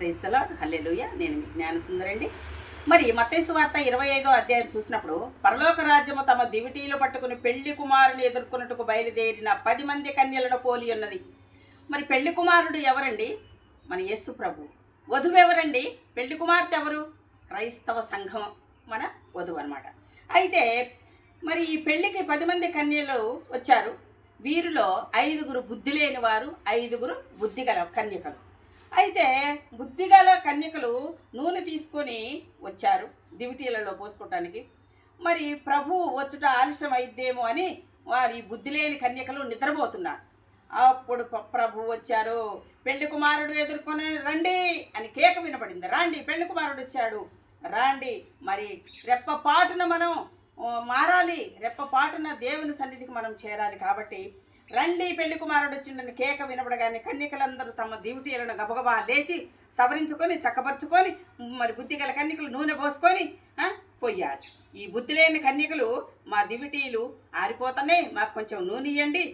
Praise the Lord, హల్లెలూయా. నేను మీ జ్ఞానసుందరండి. మరి మత్తయి సువార్త 25వ అధ్యాయం చూసినప్పుడు, పరలోక రాజ్యము తమ దివిటీలు పట్టుకుని పెళ్లి కుమారుని ఎదుర్కొన్నట్టుకు బయలుదేరిన 10 మంది కన్యలను పోలి ఉన్నది. మరి పెళ్లి కుమారుడు ఎవరండి? మన యేసు ప్రభు. వధువు ఎవరండి? పెళ్లి కుమార్తె ఎవరు? క్రైస్తవ సంఘం మన వధువు అనమాట. అయితే మరి ఈ పెళ్లికి 10 మంది కన్యలు వచ్చారు. వీరిలో 5గురు బుద్ధి లేని వారు, 5గురు బుద్ధిగల కన్యకలు. అయితే బుద్ధిగల కన్యకలు నూనె తీసుకొని వచ్చారు దివిటీలలో పోసుకోవటానికి. మరి ప్రభు వచ్చుట ఆలస్యం అయిద్దేమో అని వారి బుద్ధి లేని కన్యకలు నిద్రపోతున్నారు. అప్పుడు ప్రభు వచ్చారు. పెళ్లి కుమారుడు ఎదుర్కొని రండి అని కేక వినపడింది. రాండి, పెళ్లి కుమారుడు వచ్చాడు, రాండి. మరి రెప్పపాటున మనం మారాలి, రెప్పపాటున దేవుని సన్నిధికి మనం చేరాలి. కాబట్టి రండి, పెళ్లి కుమారుడు వచ్చిండని కేక వినపడగానే కన్యకలందరూ తమ దివిటీలను గబగబా లేచి సవరించుకొని చక్కపరుచుకొని మరి బుద్ధిగల కన్యకలు నూనె పోసుకొని పోయారు. ఈ బుద్ధి లేని కన్యకలు మా దివిటీలు ఆరిపోతానే, మాకు కొంచెం నూనె ఇవ్వండి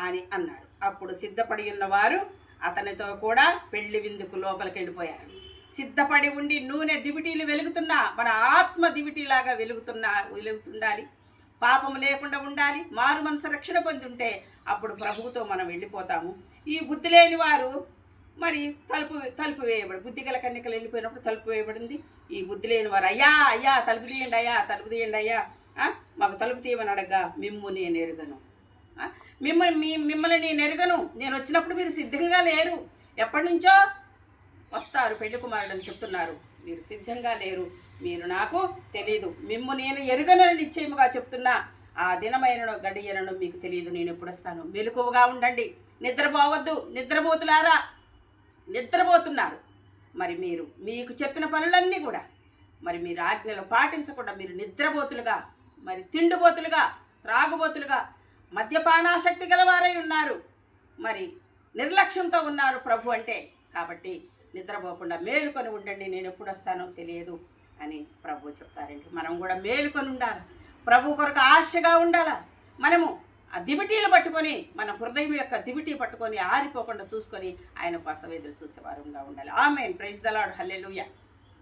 అని అన్నారు. అప్పుడు సిద్ధపడి ఉన్నవారు అతనితో కూడా పెళ్లి విందుకు లోపలికి వెళ్ళిపోయారు. సిద్ధపడి ఉండి నూనె దివిటీలు వెలుగుతున్నా మన ఆత్మ దివిటీలాగా వెలుగుతుండాలి. పాపము లేకుండా ఉండాలి. మారు మనసు రక్షణ పొంది ఉంటే అప్పుడు ప్రభువుతో మనం వెళ్ళిపోతాము. ఈ బుద్ధి లేని వారు మరి తలుపు వేయబడి, బుద్ధిగల కన్యకలు వెళ్ళిపోయినప్పుడు తలుపు వేయబడింది. ఈ బుద్ధి లేని వారు అయ్యా తలుపు తీయండి అయ్యా, మాకు తలుపు తీయమని అడగ్గా, నేను ఎరుగను, మిమ్మల్ని నేను ఎరుగను, నేను వచ్చినప్పుడు మీరు సిద్ధంగా లేరు, ఎప్పటి నుంచో వస్తారు పెళ్లి కుమారుడు అని చెప్తున్నారు, మీరు సిద్ధంగా లేరు, మీరు నాకు తెలియదు, నేను ఎరుగనని నిశ్చయముగా చెప్తున్నా, ఆ దినమైనను గడియనను మీకు తెలియదు, నేను ఎప్పుడు వస్తాను. మెలకువగా ఉండండి, నిద్రపోవద్దు. నిద్రపోతున్నారు. మరి మీకు చెప్పిన పనులన్నీ కూడా మరి మీరు ఆజ్ఞలు పాటించకుండా మీరు నిద్రపోతులుగా, మరి తిండిపోతులుగా, త్రాగుబోతులుగా, మద్యపానాసక్తి గలవారై ఉన్నారు. మరి నిర్లక్ష్యంతో ఉన్నారు ప్రభు అంటే. కాబట్టి నిద్రపోకుండా మేలుకొని ఉండండి, నేను ఎప్పుడు వస్తానో తెలియదు అని ప్రభు చెప్తారండి. మనం కూడా మేలుకొని ఉండాలి, ప్రభు కొరకు ఆశగా ఉండాలా. మనము ఆ దివిటీలు పట్టుకొని, మన హృదయం యొక్క దివిటీ పట్టుకొని ఆరిపోకుండా చూసుకొని ఆయన కోసం ఎదురు చూసేవారుగా ఉండాలి. Amen. Praise the Lord, hallelujah.